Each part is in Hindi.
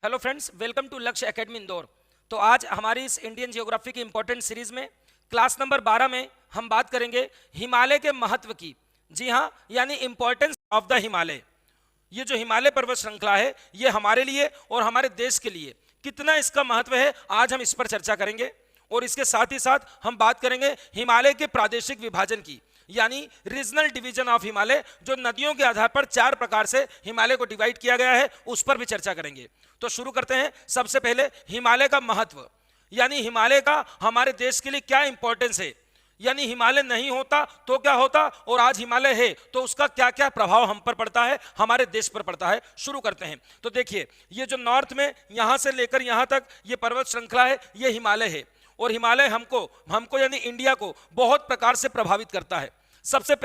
हेलो फ्रेंड्स, वेलकम टू लक्ष्य एकेडमी इंदौर। तो आज हमारी इस इंडियन जियोग्राफी की इंपॉर्टेंट सीरीज में क्लास नंबर 12 में हम बात करेंगे हिमालय के महत्व की। जी हाँ, यानी इंपॉर्टेंस ऑफ द हिमालय। ये जो हिमालय पर्वत श्रृंखला है, ये हमारे लिए और हमारे देश के लिए कितना इसका महत्व है, आज हम इस पर चर्चा करेंगे। और इसके साथ ही साथ हम बात करेंगे हिमालय के प्रादेशिक विभाजन की, यानी रीजनल डिवीजन ऑफ हिमालय, जो नदियों के आधार पर 4 प्रकार से हिमालय को डिवाइड किया गया है, उस पर भी चर्चा करेंगे। तो शुरू करते हैं। सबसे पहले हिमालय का महत्व, यानी हिमालय का हमारे देश के लिए क्या इंपॉर्टेंस है, यानी हिमालय नहीं होता तो क्या होता और आज हिमालय है तो उसका क्या क्या प्रभाव हम पर पड़ता है, हमारे देश पर पड़ता है। शुरू करते हैं। तो देखिए, ये जो नॉर्थ में यहां से लेकर यहां तक ये पर्वत श्रृंखला है, ये हिमालय है। और हिमालय हमको यानी इंडिया को बहुत प्रकार से प्रभावित करता है। सबसे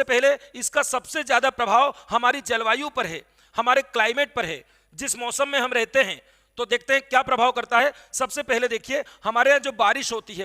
पहले इसका सबसे ज्यादा प्रभाव हमारी जलवायु पर है, हमारे क्लाइमेट पर है, जिस मौसम में हम रहते हैं। तो देखते हैं क्या प्रभाव करता है। सबसे पहले देखिए, हमारे यहाँ जो बारिश होती है,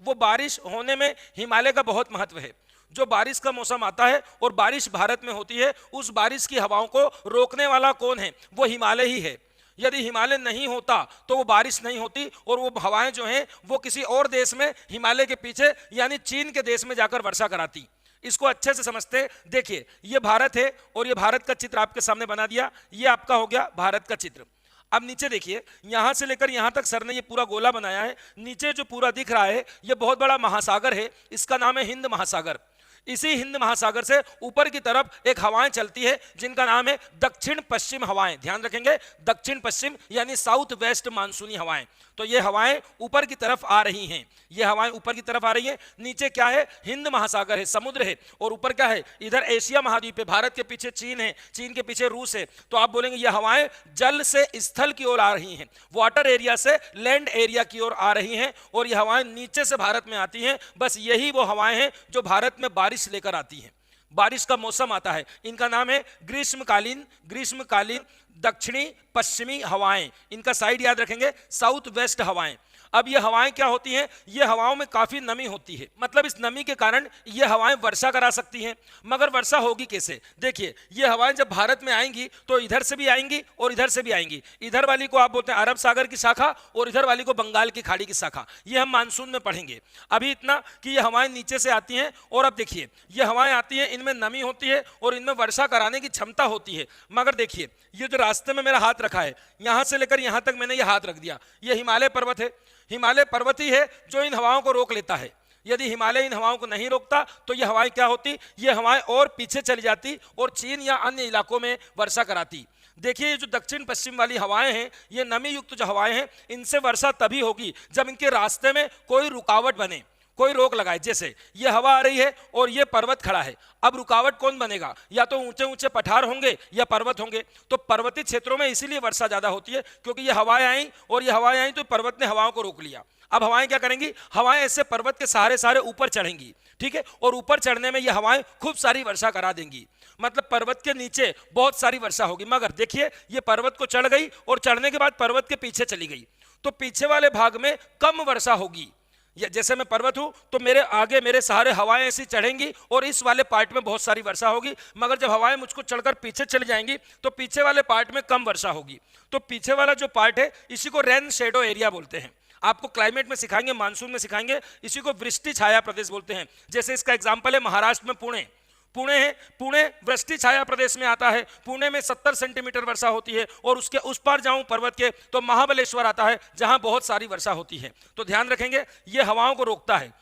वो बारिश होने में हिमालय का बहुत महत्व है। जो बारिश का मौसम आता है और बारिश भारत में होती है, उस बारिश की हवाओं को रोकने वाला कौन है? वो हिमालय ही है। यदि हिमालय नहीं होता तो वो बारिश नहीं होती और वो हवाएं जो हैं वो किसी और देश में हिमालय के पीछे यानी चीन के देश में जाकर वर्षा कराती। इसको अच्छे से समझते। देखिए, ये भारत है और ये भारत का चित्र आपके सामने बना दिया। ये आपका हो गया भारत का चित्र। अब नीचे देखिए, यहां से लेकर यहां तक सर ने ये पूरा गोला बनाया है। नीचे जो पूरा दिख रहा है, ये बहुत बड़ा महासागर है, इसका नाम है हिंद महासागर। इसी हिंद महासागर से ऊपर की तरफ एक हवाएं चलती है जिनका नाम है दक्षिण पश्चिम हवाएं। ध्यान रखेंगे, दक्षिण पश्चिम यानी साउथ वेस्ट मानसूनी हवाएं। तो ये हवाएं ऊपर की तरफ आ रही हैं, ये हवाएं ऊपर की तरफ आ रही हैं। नीचे क्या है? हिंद महासागर है, समुद्र है। और ऊपर क्या है? इधर एशिया महाद्वीप है, भारत के पीछे चीन है, चीन के पीछे रूस है। तो आप बोलेंगे ये हवाएं जल से स्थल की ओर आ रही हैं, वाटर एरिया से लैंड एरिया की ओर आ रही हैं, और ये हवाएं नीचे से भारत में आती हैं। बस यही वो हवाएं हैं जो भारत में बारिश लेकर आती हैं। बारिश का मौसम आता है, इनका नाम है ग्रीष्मकालीन दक्षिणी पश्चिमी हवाएं। इनका साइड याद रखेंगे, साउथ वेस्ट हवाएं। अब ये हवाएं क्या होती हैं? ये हवाओं में काफी नमी होती है, मतलब इस नमी के कारण ये हवाएं वर्षा करा सकती हैं। मगर वर्षा होगी कैसे? देखिए, ये हवाएं जब भारत में आएंगी तो इधर से भी आएंगी और इधर से भी आएंगी। इधर वाली को आप बोलते हैं अरब सागर की शाखा और इधर वाली को बंगाल की खाड़ी की शाखा। ये हम मानसून में पढ़ेंगे। अभी इतना कि ये हवाएं नीचे से आती हैं। और अब देखिए, ये हवाएं आती हैं, इनमें नमी होती है और इनमें वर्षा कराने की क्षमता होती है। मगर देखिए, ये जो रास्ते में मेरा हाथ रखा है, यहां से लेकर यहां तक मैंने ये हाथ रख दिया, ये हिमालय पर्वत है। हिमालय पर्वत ही है जो इन हवाओं को रोक लेता है। यदि हिमालय इन हवाओं को नहीं रोकता तो ये हवाएं क्या होती? ये हवाएं और पीछे चली जाती और चीन या अन्य इलाकों में वर्षा कराती। देखिए, ये जो दक्षिण पश्चिम वाली हवाएं हैं, ये नमी युक्त जो हवाएं हैं, इनसे वर्षा तभी होगी जब इनके रास्ते में कोई रुकावट बने, कोई रोक लगाए। जैसे ये हवा आ रही है और ये पर्वत खड़ा है, अब रुकावट कौन बनेगा? या तो ऊंचे ऊंचे पठार होंगे या पर्वत होंगे। तो पर्वतीय क्षेत्रों में इसीलिए वर्षा ज्यादा होती है, क्योंकि ये हवाएं आई और ये हवाएं आई तो पर्वत ने हवाओं को रोक लिया। अब हवाएं क्या करेंगी? हवाएं ऐसे पर्वत के सहारे ऊपर चढ़ेंगी, ठीक है, और ऊपर चढ़ने में ये हवाएं खूब सारी वर्षा करा देंगी। मतलब पर्वत के नीचे बहुत सारी वर्षा होगी। मगर देखिए, ये पर्वत को चढ़ गई और चढ़ने के बाद पर्वत के पीछे चली गई, तो पीछे वाले भाग में कम वर्षा होगी। जैसे मैं पर्वत हूं तो मेरे आगे मेरे सहारे हवाएं ऐसी चढ़ेंगी और इस वाले पार्ट में बहुत सारी वर्षा होगी। मगर जब हवाएं मुझको चढ़कर पीछे चली जाएंगी तो पीछे वाले पार्ट में कम वर्षा होगी। तो पीछे वाला जो पार्ट है, इसी को रेन शेडो एरिया बोलते हैं। आपको क्लाइमेट में सिखाएंगे, मानसून में सिखाएंगे, इसी को वृष्टि छाया प्रदेश बोलते हैं। जैसे इसका एग्जाम्पल है महाराष्ट्र में पुणे है। पुणे वृष्टि छाया प्रदेश में आता है। पुणे में 70 सेंटीमीटर वर्षा होती है। और उसके उस पार जाऊं पर्वत के तो महाबलेश्वर आता है, जहां बहुत सारी वर्षा होती है। तो ध्यान रखेंगे, ये हवाओं को रोकता है,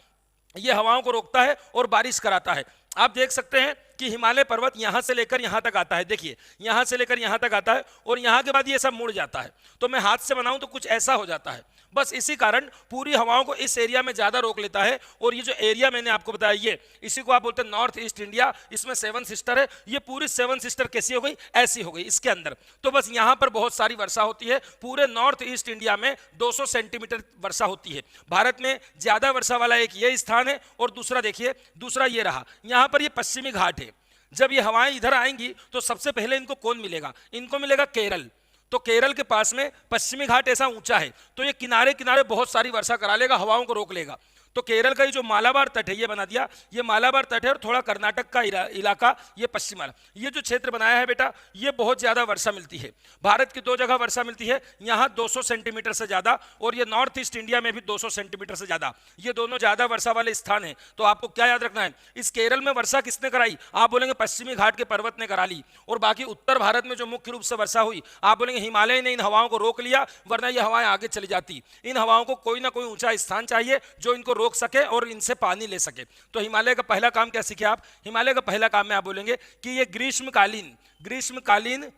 ये हवाओं को रोकता है और बारिश कराता है। आप देख सकते हैं कि हिमालय पर्वत यहां से लेकर यहां तक आता है। देखिए, यहां से लेकर यहां तक आता है और यहां के बाद ये सब मुड़ जाता है। तो मैं हाथ से बनाऊं तो कुछ ऐसा हो जाता है। बस इसी कारण पूरी हवाओं को इस एरिया में ज्यादा रोक लेता है। और ये जो एरिया मैंने आपको बताया, ये इसी को आप बोलते हैं नॉर्थ ईस्ट इंडिया। इसमें 7 सिस्टर है। ये पूरी 7 सिस्टर कैसी हो गई? ऐसी हो गई इसके अंदर। तो बस यहां पर बहुत सारी वर्षा होती है। पूरे नॉर्थ ईस्ट इंडिया में 200 सेंटीमीटर वर्षा होती है। भारत में ज्यादा वर्षा वाला एक ये स्थान है। और दूसरा देखिए, दूसरा ये रहा, यहां पर ये पश्चिमी घाट है। जब ये हवाएं इधर आएंगी तो सबसे पहले इनको कौन मिलेगा? इनको मिलेगा केरल। तो केरल के पास में पश्चिमी घाट ऐसा ऊंचा है, तो ये किनारे किनारे बहुत सारी वर्षा करा लेगा, हवाओं को रोक लेगा। तो केरल का ये जो मालाबार तट है ये बना दिया, ये मालाबार तट है और थोड़ा कर्नाटक का इलाका ये पश्चिम वाला, ये जो क्षेत्र बनाया है बेटा ये बहुत ज्यादा वर्षा मिलती है। भारत की 2 जगह वर्षा मिलती है, यहाँ 200 सेंटीमीटर से ज्यादा और ये नॉर्थ ईस्ट इंडिया में भी 200 सेंटीमीटर से ज्यादा, ये दोनों ज्यादा वर्षा वाले स्थान है। तो आपको क्या याद रखना है, इस केरल में वर्षा किसने कराई, आप बोलेंगे पश्चिमी घाट के पर्वत ने करा ली, और बाकी उत्तर भारत में जो मुख्य रूप से वर्षा हुई आप बोलेंगे हिमालय ने इन हवाओं को रोक लिया, वरना ये हवाएं आगे चली जाती। इन हवाओं को कोई ना कोई ऊंचा स्थान चाहिए जो इनको रोक सके और इनसे पानी ले सके। तो हिमालय का पहला काम क्या सीखे आप, हिमालय का पहला काम में आप बोलेंगे कि ये ग्रीष्मकालीन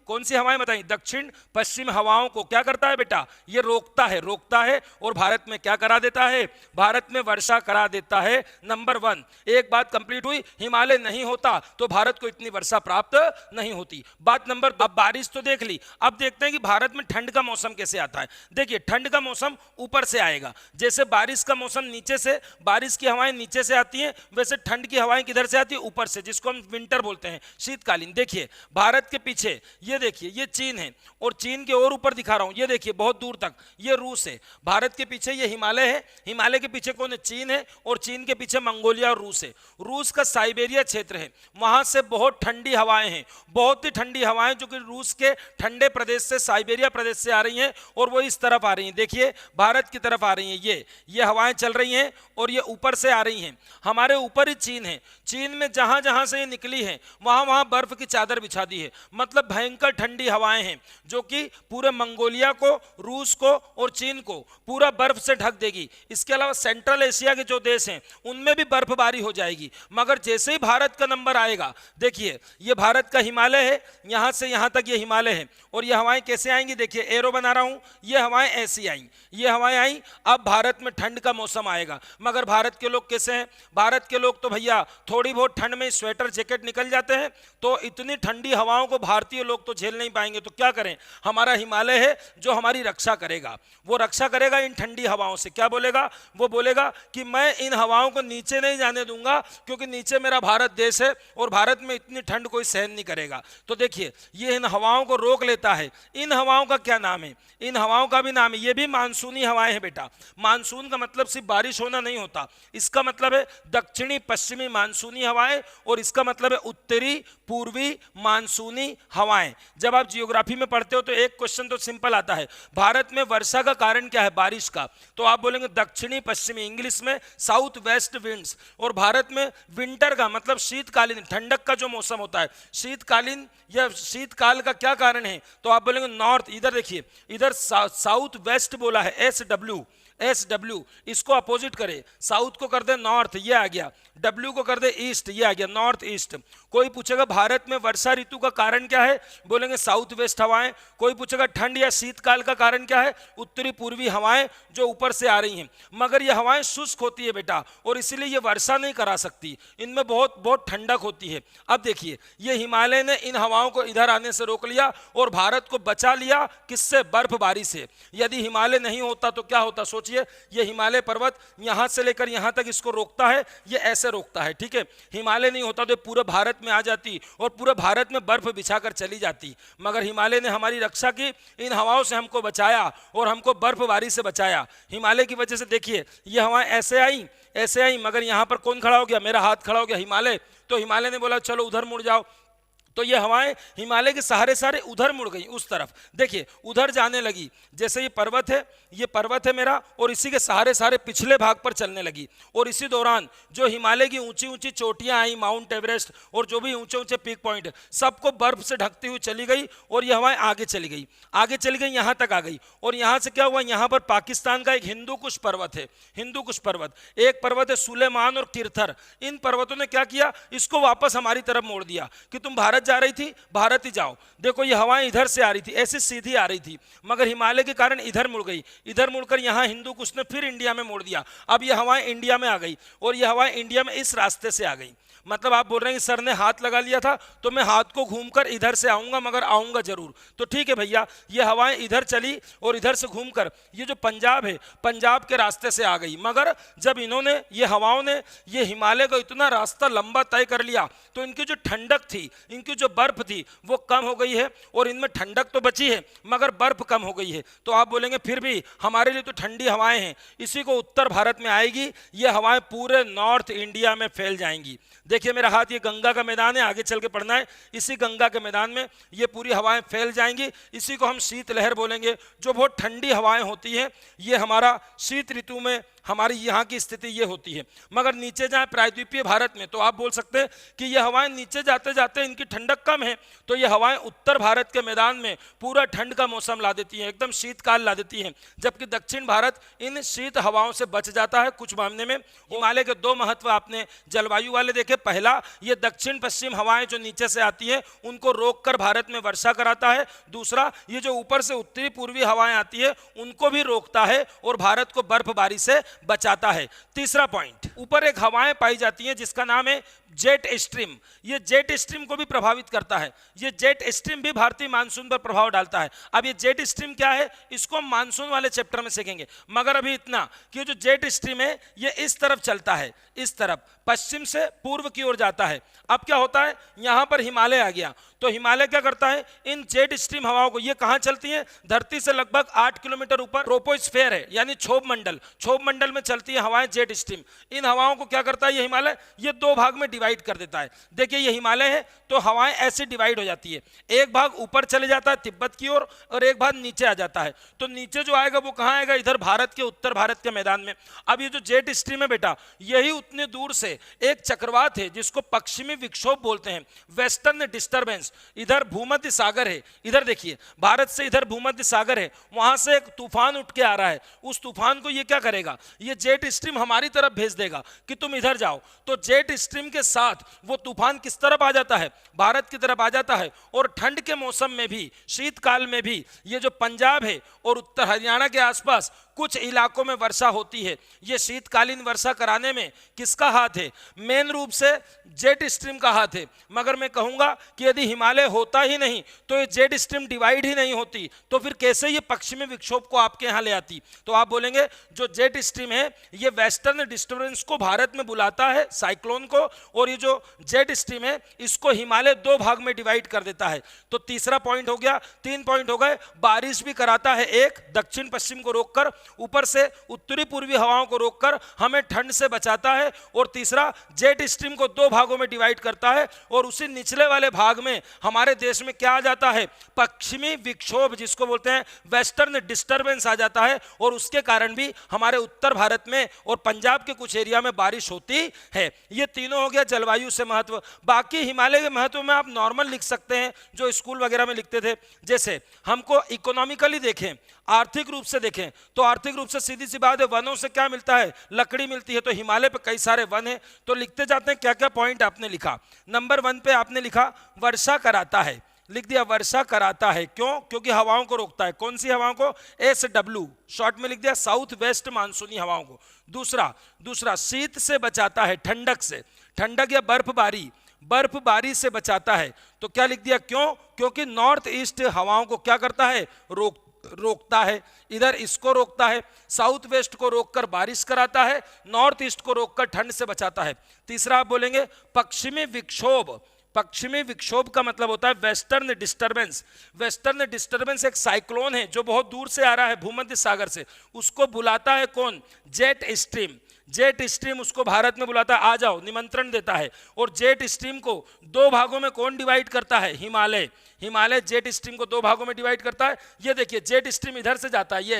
कौन सी हवाएं बताई, दक्षिण पश्चिम हवाओं को क्या करता है बेटा, ये रोकता है और भारत में क्या करा देता है, भारत में वर्षा करा देता है। नंबर 1 एक बात कंप्लीट हुई, हिमालय नहीं होता तो भारत को इतनी वर्षा प्राप्त नहीं होती। बात नंबर 2, अब बारिश तो देख ली, अब देखते हैं कि भारत में ठंड का मौसम कैसे आता है। देखिए ठंड का मौसम ऊपर से आएगा, जैसे बारिश का मौसम नीचे से, बारिश की हवाएं नीचे से आती हैं, वैसे ठंड की हवाएं किधर से आती है, ऊपर से, जिसको हम विंटर बोलते हैं, शीतकालीन। देखिए भारत के पीछे ये देखिए ये चीन है, और चीन के और ऊपर दिखा रहा हूं, ये देखिए बहुत दूर तक ये रूस है। भारत के पीछे ये हिमालय है, हिमालय के पीछे कौन है, चीन है, और चीन के पीछे मंगोलिया और रूस है। रूस का साइबेरिया क्षेत्र है, वहां से बहुत ठंडी हवाएं हैं, बहुत ही ठंडी हवाएं जो कि रूस के ठंडे प्रदेश से, साइबेरिया प्रदेश से आ रही हैं, और वो इस तरफ आ रही हैं। देखिए भारत की तरफ आ रही हैं, ये हवाएं चल रही हैं और ये ऊपर से आ रही हैं। हमारे ऊपर ही चीन है, चीन में जहां जहां से ये निकली है वहां वहां बर्फ की चादर बिछा दी है, मतलब भयंकर ठंडी हवाएं हैं जो कि पूरे मंगोलिया को, रूस को और चीन को पूरा बर्फ से ढक देगी। इसके अलावा सेंट्रल एशिया के जो देश हैं उनमें भी बर्फबारी हो जाएगी। मगर जैसे ही भारत का नंबर आएगा, देखिए ये भारत का हिमालय है, यहां से यहां तक ये हिमालय है, और ये हवाएं कैसे आएंगी, देखिए एरो बना रहा हूं, ये हवाएं ऐसी आई, ये हवाएं आई। अब भारत में ठंड का मौसम आएगा, मगर भारत के लोग कैसे हैं, भारत के लोग तो भैया थोड़ी बहुत ठंड में स्वेटर जैकेट निकल जाते हैं, तो इतनी ठंडी हवाओं को भारतीय लोग तो झेल नहीं पाएंगे। तो क्या करें, हमारा हिमालय है जो हमारी रक्षा करेगा, वो रक्षा करेगा इन ठंडी हवाओं से। क्या बोलेगा, वो बोलेगा कि मैं इन हवाओं को नीचे नहीं जाने दूंगा, क्योंकि नीचे मेरा भारत देश है और भारत में इतनी ठंड कोई सहन नहीं करेगा। तो देखिए ये इन हवाओं को रोक लेता है। इन हवाओं का क्या नाम है, इन हवाओं का भी नाम है, ये भी मानसूनी हवाएं हैं बेटा। मानसून का मतलब सिर्फ बारिश होना नहीं होता, इसका मतलब है दक्षिणी पश्चिमी मानसूनी हवाएं, और इसका मतलब है उत्तरी पूर्वी मानसूनी हवाएं। जब आप जियोग्राफी में पढ़ते हो तो एक क्वेश्चन तो सिंपल आता है, भारत में वर्षा का कारण क्या है, बारिश का, तो आप बोलेंगे दक्षिणी पश्चिमी, इंग्लिश में साउथ वेस्ट विंड्स। और भारत में विंटर का मतलब शीतकालीन, ठंडक का जो मौसम होता है, शीतकालीन या शीतकाल का क्या कारण है, तो आप बोलेंगे नॉर्थ। इधर देखिए, इधर साउथ वेस्ट बोला है, SW, इसको अपोजिट करे, साउथ को कर दे नॉर्थ, ये आ गया, W को कर दे ईस्ट, ये आ गया नॉर्थ ईस्ट। कोई पूछेगा भारत में वर्षा ऋतु का कारण क्या है, बोलेंगे साउथ वेस्ट हवाएं। कोई पूछेगा ठंड या शीतकाल का कारण क्या है, उत्तरी पूर्वी हवाएं जो ऊपर से आ रही हैं। मगर ये हवाएं शुष्क होती है बेटा, और इसीलिए ये वर्षा नहीं करा सकती, इनमें बहुत बहुत ठंडक होती है। अब देखिए ये हिमालय ने इन हवाओं को इधर आने से रोक लिया और भारत को बचा लिया, किससे, बर्फबारी से। यदि हिमालय नहीं होता तो क्या होता, सोचिए, ये हिमालय पर्वत यहां से लेकर यहां तक इसको रोकता है, ये ऐसे रोकता है, ठीक है। हिमालय नहीं होता तो पूरे भारत में आ जाती और पूरे भारत में बर्फ बिछाकर चली जाती, मगर हिमालय ने हमारी रक्षा की, इन हवाओं से हमको बचाया और हमको बर्फबारी से बचाया। हिमालय की वजह से देखिए ये हवाएं ऐसे आई, मगर यहां पर कौन खड़ा हो गया, मेरा हाथ खड़ा हो गया, हिमालय। तो हिमालय ने बोला चलो उधर मुड़ जाओ, तो ये हवाएं हिमालय के सहारे सारे उधर मुड़ गई, उस तरफ देखिए उधर जाने लगी। जैसे ये पर्वत है मेरा, और इसी के सहारे सारे पिछले भाग पर चलने लगी। और इसी दौरान जो हिमालय की ऊंची ऊंची चोटियां आई, माउंट एवरेस्ट और जो भी ऊंचे ऊंचे पीक पॉइंट, सबको बर्फ से ढकती हुई चली गई, और ये हवाएं आगे चली गई, यहां तक आ गई। और यहां से क्या हुआ, यहां पर पाकिस्तान का एक हिंदू कुश पर्वत है, एक पर्वत है सुलेमान और किरथर। इन पर्वतों ने क्या किया, इसको वापस हमारी तरफ मोड़ दिया कि तुम भारत जा रही थी, भारत ही जाओ। देखो ये हवाएं इधर से आ रही थी, ऐसे सीधी आ रही थी, मगर हिमालय के कारण इधर मुड़ गई, इधर मुड़कर यहां हिंदू कुश ने फिर इंडिया में मोड़ दिया। अब ये हवाएं इंडिया में आ गई, और ये हवाएं इंडिया में इस रास्ते से आ गई। मतलब आप बोल रहे हैं कि सर ने हाथ लगा लिया था तो मैं हाथ को घूमकर इधर से आऊंगा, मगर आऊंगा जरूर। तो ठीक है भैया, ये हवाएं इधर चली और इधर से घूमकर ये जो पंजाब है, पंजाब के रास्ते से आ गई। मगर जब इन्होंने, ये हवाओं ने ये हिमालय का इतना रास्ता लंबा तय कर लिया तो इनकी जो ठंडक थी, इनकी जो बर्फ थी वो कम हो गई है, और इनमें ठंडक तो बची है मगर बर्फ कम हो गई है। तो आप बोलेंगे फिर भी हमारे लिए तो ठंडी हवाएं हैं, इसी को उत्तर भारत में आएगी, ये हवाएं पूरे नॉर्थ इंडिया में फैल जाएंगी। देखिए मेरा हाथ, ये गंगा का मैदान है, आगे चल के पढ़ना है। इसी गंगा के मैदान में ये पूरी हवाएं फैल जाएंगी, इसी को हम शीत लहर बोलेंगे। जो बहुत ठंडी हवाएं होती हैं, ये हमारा शीत ऋतु में हमारी यहाँ की स्थिति ये होती है। मगर नीचे जाए प्रायद्वीपीय भारत में तो आप बोल सकते हैं कि ये हवाएं नीचे जाते जाते इनकी ठंडक कम है, तो ये हवाएं उत्तर भारत के मैदान में पूरा ठंड का मौसम ला देती हैं, एकदम शीतकाल ला देती हैं। जबकि दक्षिण भारत इन शीत हवाओं से बच जाता है कुछ मामले में। हिमालय के दो महत्व आपने जलवायु वाले देखे। पहला, ये दक्षिण पश्चिम हवाएं जो नीचे से आती है उनको रोककर भारत में वर्षा कराता है। दूसरा, ये जो ऊपर से उत्तरी पूर्वी हवाएं आती है उनको भी रोकता है और भारत को बर्फबारी से बचाता है। तीसरा पॉइंट, ऊपर एक हवाएं पाई जाती हैं जिसका नाम है जेट स्ट्रीम। ये जेट स्ट्रीम को भी प्रभावित करता है। ये जेट स्ट्रीम भी भारतीय मानसून पर प्रभाव डालता है। अब ये जेट स्ट्रीम क्या है, इसको हम मानसून वाले चैप्टर में सीखेंगे। मगर अभी इतना कि जो जेट स्ट्रीम है ये इस तरफ चलता है, इस तरफ पश्चिम से पूर्व की ओर जाता है। अब क्या होता है, यहां पर हिमालय आ गया तो हिमालय क्या करता है, इन जेट स्ट्रीम हवाओं को, ये कहां चलती है, धरती से लगभग 8 किलोमीटर ऊपर ट्रोपोस्फेयर है, यानी क्षोभ मंडल, क्षोभ मंडल में चलती है हवाएं जेट स्ट्रीम। इन हवाओं को क्या करता है ये हिमालय, ये दो भाग में डिवाइड कर देता है। देखिए ये हिमालय है तो हवाएं ऐसे डिवाइड हो जाती है, एक भाग ऊपर चले जाता है तिब्बत की ओर और एक भाग नीचे आ जाता है। तो नीचे जो आएगा वो कहां आएगा, इधर भारत के, उत्तर भारत के मैदान में। अब ये जो जेट स्ट्रीम है बेटा, यही उतने दूर से एक चक्रवात है जिसको पश्चिमी विक्षोभ बोलते हैं, वेस्टर्न डिस्टर्बेंस। इधर भूमध्य सागर है, इधर देखिए भारत से इधर भूमध्य सागर है, वहां से एक तूफान उठ के आ रहा है। उस तूफान को ये क्या करेगा, ये जेट स्ट्रीम हमारी तरफ भेज देगा कि तुम इधर जाओ। तो जेट स्ट्रीम के साथ वो तूफान किस तरफ आ जाता है, भारत की तरफ आ जाता है। और ठंड के मौसम में भी, शीतकाल में भी, ये जो पंजाब है और उत्तर हरियाणा के आसपास कुछ इलाकों में वर्षा होती है। ये शीतकालीन वर्षा कराने में किसका हाथ है, मेन रूप से जेट स्ट्रीम का हाथ है। मगर मैं कहूंगा कि यदि हिमालय होता ही नहीं तो ये जेट स्ट्रीम डिवाइड ही नहीं होती, तो फिर कैसे ये पश्चिमी विक्षोभ को आपके यहाँ ले आती। तो आप बोलेंगे जो जेट स्ट्रीम है ये वेस्टर्न डिस्टर्बेंस को भारत में बुलाता है, साइक्लोन को, और ये जो जेट स्ट्रीम है इसको हिमालय दो भाग में डिवाइड कर देता है। तो तीसरा पॉइंट हो गया, 3 पॉइंट हो गए। बारिश भी कराता है, एक दक्षिण पश्चिम को रोककर, ऊपर से उत्तरी पूर्वी हवाओं को रोककर हमें ठंड से बचाता है। और तीसरा, जेट स्ट्रीम को दो भागों में डिवाइड करता है और उसी निचले वाले भाग में हमारे देश में क्या आ जाता है, पश्चिमी विक्षोभ जिसको बोलते हैं वेस्टर्न डिस्टर्बेंस आ जाता है। और उसके कारण भी हमारे उत्तर भारत में और पंजाब के कुछ एरिया में बारिश होती है। ये तीनों हो गया जलवायु से महत्व। बाकी हिमालय के महत्व में आप नॉर्मल लिख सकते हैं जो स्कूल वगैरह में लिखते थे। जैसे हमको इकोनॉमिकली देखें, आर्थिक रूप से देखें, तो आर्थिक रूप से सीधी सी बात है, वनों से क्या मिलता है, लकड़ी मिलती है। तो हिमालय पे कई सारे वन हैं। तो लिखते जाते हैं क्या क्या पॉइंट आपने लिखा। नंबर 1 पे आपने लिखा वर्षा कराता है, लिख दिया वर्षा कराता है। क्यों, क्योंकि हवाओं को रोकता है। कौन सी हवाओं को, SW शॉर्ट में लिख दिया, साउथ वेस्ट मानसूनी हवाओं को। दूसरा शीत से बचाता है, ठंडक से, ठंडक या बर्फबारी से बचाता है। तो क्या लिख दिया, क्यों, क्योंकि नॉर्थ ईस्ट हवाओं को क्या करता है, रोकता है। इधर इसको रोकता है, साउथ वेस्ट को रोककर बारिश कराता है, नॉर्थ ईस्ट को रोककर ठंड से बचाता है। तीसरा आप बोलेंगे पश्चिमी विक्षोभ। पश्चिमी विक्षोभ का मतलब होता है वेस्टर्न डिस्टर्बेंस। वेस्टर्न डिस्टर्बेंस एक साइक्लोन है जो बहुत दूर से आ रहा है भूमध्य सागर से, उसको बुलाता है कौन, जेट स्ट्रीम। जेट स्ट्रीम उसको भारत में बुलाता है, आ जाओ, निमंत्रण देता है। और जेट स्ट्रीम को दो भागों में कौन डिवाइड करता है, हिमालय जेट स्ट्रीम को दो भागों में डिवाइड करता है। ये देखिए जेट स्ट्रीम इधर से जाता है, ये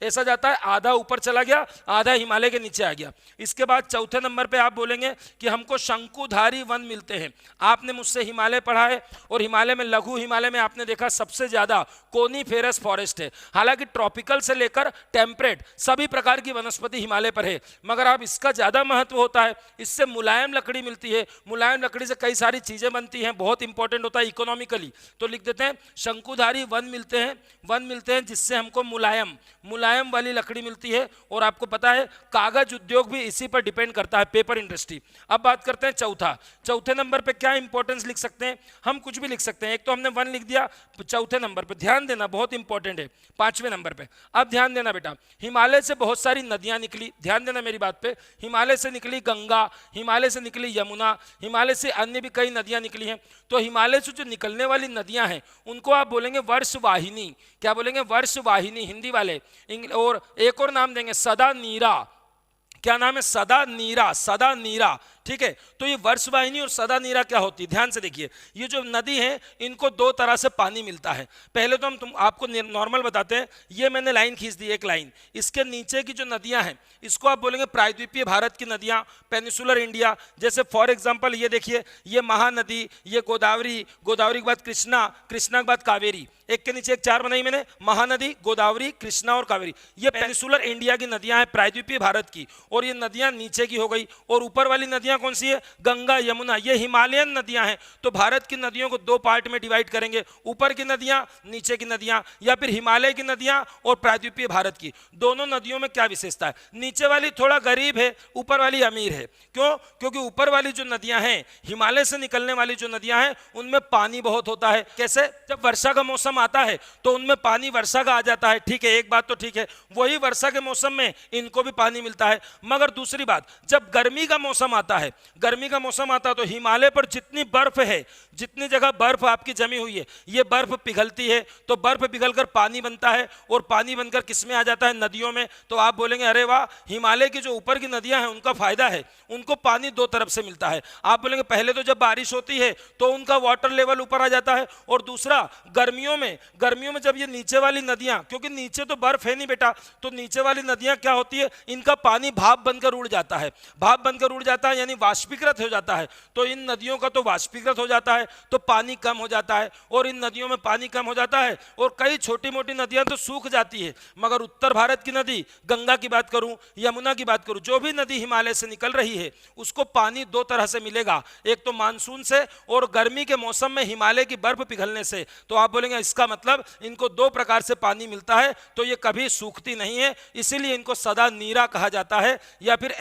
ऐसा जाता है, आधा ऊपर चला गया, आधा हिमालय के नीचे आ गया। इसके बाद चौथे नंबर पे आप बोलेंगे कि हमको शंकुधारी वन मिलते हैं। आपने मुझसे हिमालय पढ़ा है और हिमालय में, लघु हिमालय में आपने देखा सबसे ज्यादा कोनीफेरस फॉरेस्ट है। हालांकि ट्रॉपिकल से लेकर टेम्परेट सभी प्रकार की वनस्पति हिमालय पर है, मगर अब इसका ज्यादा महत्व होता है। इससे मुलायम लकड़ी मिलती है, मुलायम लकड़ी से कई सारी चीजें बनती हैं, बहुत इंपॉर्टेंट होता है इकोनॉमिकली। तो लिख देते हैं शंकुधारी वन मिलते हैं जिससे हमको मुलायम वाली लकड़ी मिलती है। और आपको पता है कागज उद्योग भी इसी पर डिपेंड करता है, पेपर इंडस्ट्री। अब बात करते हैं चौथे नंबर पे क्या इंपॉर्टेंस लिख सकते हैं, हम कुछ भी लिख सकते हैं। एक तो हमने वन लिख दिया, चौथे नंबर पे ध्यान देना बहुत इंपॉर्टेंट है, 5वें नंबर पे। अब ध्यान देना बेटा, हिमालय से बहुत सारी नदियां निकली, ध्यान देना मेरी बात पे, हिमालय से निकली गंगा, हिमालय से निकली यमुना, हिमालय से अन्य भी कई नदियां निकली हैं। तो हिमालय से जो निकलने वाली नदियां हैं उनको आप बोलेंगे वर्षवाहिनी। क्या बोलेंगे? वर्षवाहिनी, हिंदी वाले। और एक और नाम देंगे सदा नीरा। क्या नाम है? सदा नीरा। ठीक है, तो ये वर्षवाहिनी और सदा नीरा क्या होती है, ध्यान से देखिए। ये जो नदी है इनको दो तरह से पानी मिलता है। पहले तो हम आपको नॉर्मल बताते हैं। ये मैंने लाइन खींच दी, एक लाइन, इसके नीचे की जो नदियां हैं इसको आप बोलेंगे प्रायद्वीपीय भारत की नदियां, पेनिसुलर इंडिया। जैसे फॉर एग्जांपल ये देखिए, ये महानदी, ये गोदावरी के बाद कृष्णा के बाद कावेरी, एक के नीचे एक 4 बनाई मैंने, महानदी, गोदावरी, कृष्णा और कावेरी। ये पेनिसुलर इंडिया की नदियां हैं, प्रायद्वीपीय भारत की। और ये नदियां नीचे की हो गई। और ऊपर वाली नदियां कौन सी है? गंगा, यमुना, ये हिमालयन नदियां हैं। तो भारत की नदियों को 2 पार्ट में डिवाइड करेंगे, ऊपर की नदियां, नीचे की नदियां, या फिर हिमालय की नदियां और प्रायद्वीपीय भारत की। दोनों नदियों में क्या विशेषता है? नीचे वाली थोड़ा गरीब है, ऊपर वाली अमीर है। क्यों? क्योंकि ऊपर वाली जो नदियां हैं, हिमालय से निकलने वाली जो नदियां हैं, उनमें पानी बहुत होता है। कैसे? जब वर्षा का मौसम आता है तो उनमें पानी वर्षा का आ जाता है। ठीक है, एक बात तो ठीक है, वही वर्षा के मौसम में इनको भी पानी मिलता है। मगर दूसरी बात, जब गर्मी का मौसम आता है, तो हिमालय पर जितनी बर्फ है, जितनी जगह बर्फ आपकी जमी हुई है, ये बर्फ पिघलती है। तो बर्फ पिघलकर पानी बनता है, और पानी बनकर किस में आ जाता है? नदियों में। तो आप बोलेंगे अरे वाह, हिमालय की जो ऊपर की नदियां हैं उनका फायदा है, उनको पानी 2 तरफ से मिलता है। आप बोलेंगे पहले तो जब बारिश होती है तो उनका वाटर लेवल ऊपर आ जाता है, और दूसरा गर्मियों में जब ये नीचे वाली नदियां, क्योंकि नीचे तो बर्फ है नहीं बेटा, तो नीचे वाली नदियां क्या होती है? इनका पानी भाप बनकर उड़ जाता है, यानी वाष्पीकृत हो जाता है। तो इन नदियों का तो वाष्पीकृत हो जाता है, तो पानी कम हो जाता है। और इन नदियों में पानी कम हो जाता है, और कई छोटी मोटी नदियां तो सूख जाती है। मगर उत्तर भारत की नदी, गंगा की बात करूं, यमुना की बात करूं, जो भी नदी हिमालय से निकल रही है उसको पानी 2 तरह से मिलेगा, एक तो मानसून से, और गर्मी के मौसम में हिमालय की बर्फ पिघलने से। तो आप बोलेंगे इसका मतलब इनको 2 प्रकार से पानी मिलता है, तो ये कभी सूखती नहीं है, इसीलिए इनको सदा नीरा कहा जाता है, या फिर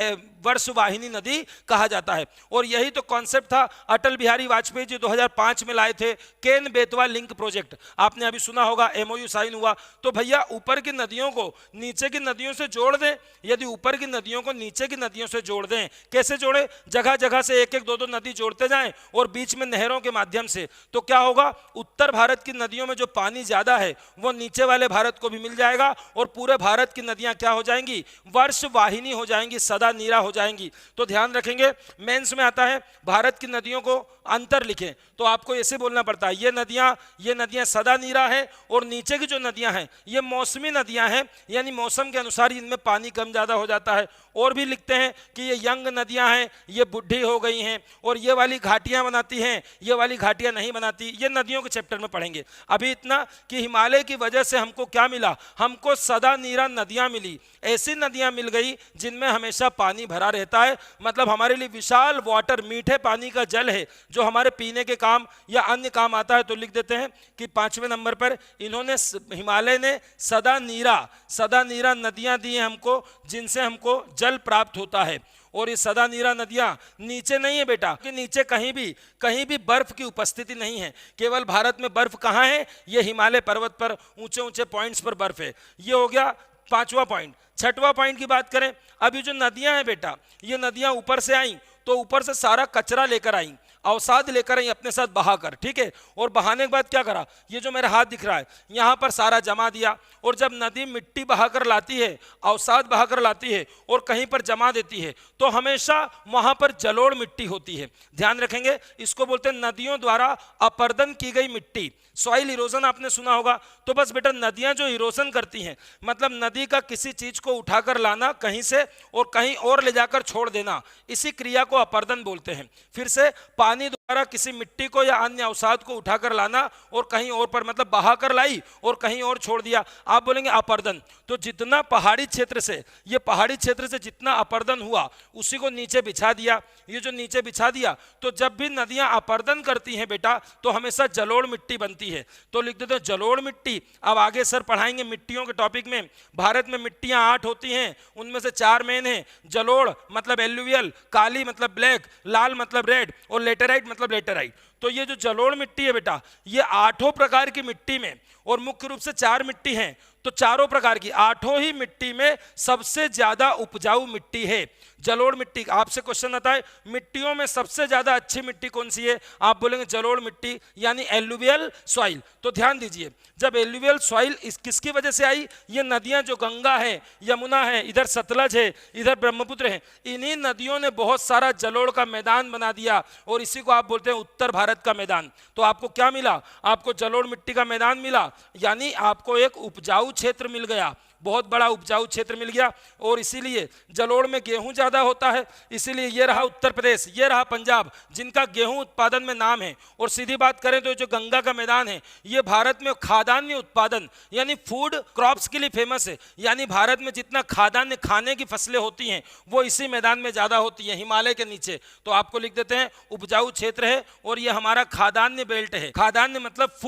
वर्षवाहिनी नदी कहा जाता है। और यही तो कॉन्सेप्ट था अटल बिहारी वाजपेयी जी 2005 में लाए थे, केन बेतवा लिंक प्रोजेक्ट। आपने अभी सुना होगा, MOU साइन हुआ। तो भैया ऊपर की नदियों को नीचे की नदियों से जोड़ दें। यदि ऊपर की नदियों को नीचे की नदियों से जोड़ दें, कैसे जोड़े? जगह जगह से 1-1, 2-2 नदी जोड़ते जाएं, और बीच में नहरों के माध्यम से। तो क्या होगा? उत्तर भारत की नदियों में जो पानी ज्यादा है वो नीचे वाले भारत को भी मिल जाएगा, और पूरे भारत की नदियां क्या हो जाएंगी? वर्षवाहिनी हो जाएंगी, सदा नीरा हो जाएंगी। तो ध्यान रखेंगे, मेंस में आता है भारत की नदियों को अंतर लिखें, तो आपको ऐसे बोलना पड़ता है, ये नदियां सदा नीरा है, और नीचे की जो नदियां हैं ये मौसमी नदियां हैं, यानी मौसम के अनुसार इनमें पानी कम ज्यादा हो जाता है। और भी लिखते हैं कि ये यंग नदियां हैं, ये बुढ़ी हो गई हैं, और ये वाली घाटियां बनाती हैं, ये वाली घाटियां नहीं बनाती। ये नदियों के चैप्टर में पढ़ेंगे। अभी इतना कि हिमालय की वजह से हमको क्या मिला? हमको सदा नीरा नदियां मिली, ऐसी नदियां मिल गई जिनमें हमेशा पानी भरा रहता है। मतलब हमारे लिए विशाल वाटर, मीठे पानी का जल है, जो हमारे पीने के काम या अन्य काम आता है। तो लिख देते हैं कि 5वें नंबर पर इन्होंने, हिमालय ने सदा नीरा नदियां दी हैं हमको, जिनसे हमको जल प्राप्त होता है। और ये सदा नीरा नदियां नीचे नहीं है बेटा, कि नीचे कहीं भी बर्फ की उपस्थिति नहीं है। केवल भारत में बर्फ कहाँ है? ये हिमालय पर्वत पर ऊंचे ऊंचे पॉइंट्स पर बर्फ है। ये हो गया 5वां पॉइंट। 6वां पॉइंट की बात करें, अभी जो नदियां हैं बेटा, ये नदियां ऊपर से आई, तो ऊपर से सारा कचरा लेकर आई, अवसाद लेकर आई अपने साथ बहाकर। ठीक है, और बहाने के बाद क्या करा? ये जो मेरा हाथ दिख रहा है यहाँ पर सारा जमा दिया। और जब नदी मिट्टी बहाकर लाती है, अवसाद बहाकर लाती है, और कहीं पर जमा देती है, तो हमेशा वहां पर जलोढ़ मिट्टी होती है। ध्यान रखेंगे, इसको बोलते हैं नदियों द्वारा अपर्दन की गई मिट्टी। सॉइल इरोजन आपने सुना होगा। तो बस बेटा, नदियां जो इरोजन करती हैं, मतलब नदी का किसी चीज को उठाकर लाना कहीं से और कहीं और ले जाकर छोड़ देना, इसी क्रिया को अपर्दन बोलते हैं। फिर से पानी द्वारा किसी मिट्टी को या अन्य अवसाद को उठाकर लाना और कहीं और पर, मतलब बहा कर लाई और कहीं और छोड़ दिया, आप बोलेंगे अपर्दन। तो जितना पहाड़ी क्षेत्र से, ये पहाड़ी क्षेत्र से जितना अपर्दन हुआ उसी को नीचे बिछा दिया। ये जो नीचे बिछा दिया, तो जब भी नदियां अपर्दन करती हैं बेटा तो हमेशा जलोढ़ मिट्टी बनती है। तो लिख देते हैं जलोढ़ मिट्टी। अब आगे सर पढ़ाएंगे मिट्टियों के टॉपिक में। भारत में मिट्टियां 8 होती हैं, उनमें से 4 मेन हैं। जलोढ़ मतलब एल्यूवियल, काली मतलब ब्लैक, लाल मतलब रेड और लेटेराइट मतलब लेटेराइट। तो ये जो जलोढ़ मिट्टी है बेटा, ये 8 प्रकार की मिट्टी में, और मुख्य रूप से 4 मिट्टी हैं, तो चारों प्रकार की 8 ही मिट्टी में सबसे ज्यादा उपजाऊ मिट्टी है जलोढ़ मिट्टी। आपसे क्वेश्चन आता है मिट्टियों में सबसे ज्यादा अच्छी मिट्टी कौन सी है, आप बोलेंगे जलोढ़ मिट्टी यानी एल्यूवियल सॉइल। तो ध्यान दीजिए, जब एल्यूवियल सॉइल किसकी वजह से आई, ये नदियां जो गंगा है, यमुना है, इधर सतलज है, इधर ब्रह्मपुत्र है, इन्हीं नदियों ने बहुत सारा जलोढ़ का मैदान बना दिया और इसी को आप बोलते हैं उत्तर भारत का मैदान। तो आपको क्या मिला, आपको जलोढ़ मिट्टी का मैदान मिला, यानी आपको एक उपजाऊ क्षेत्र मिल गया, बहुत बड़ा उपजाऊ क्षेत्र मिल गया। और इसीलिए जलोढ़ में गेहूं ज्यादा होता है, इसीलिए ये रहा उत्तर प्रदेश, ये रहा पंजाब, जिनका गेहूं उत्पादन में नाम है। और सीधी बात करें तो जो गंगा का मैदान है, ये भारत में खाद्यान्न उत्पादन यानी फूड क्रॉप्स के लिए फेमस है। यानी भारत में जितना खाद्यान्न खाने की फसलें होती हैं वो इसी मैदान में ज्यादा होती हैं, हिमालय के नीचे। तो आपको लिख देते हैं उपजाऊ क्षेत्र है और ये हमारा खाद्यान्न बेल्ट है। खाद्यान्न मतलब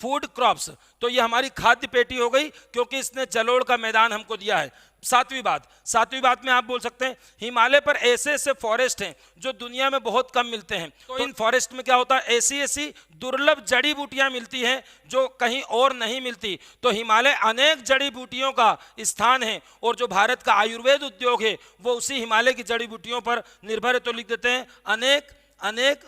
फूड क्रॉप्स, तो ये हमारी खाद्य पेटी हो गई क्योंकि इसने जलोढ़ का मैदान हमको दिया है। सातवीं बात में आप बोल सकते हैं हिमालय पर ऐसे ऐसे फॉरेस्ट हैं जो दुनिया में बहुत कम मिलते हैं। तो इन फॉरेस्ट में क्या होता है, ऐसी दुर्लभ जड़ी बूटियां मिलती हैं जो कहीं और नहीं मिलती। तो हिमालय अनेक जड़ी बूटियों का स्थान है और जो भारत का आयुर्वेद उद्योग है वो उसी हिमालय की जड़ी बूटियों पर निर्भर है। तो लिख देते हैं अनेक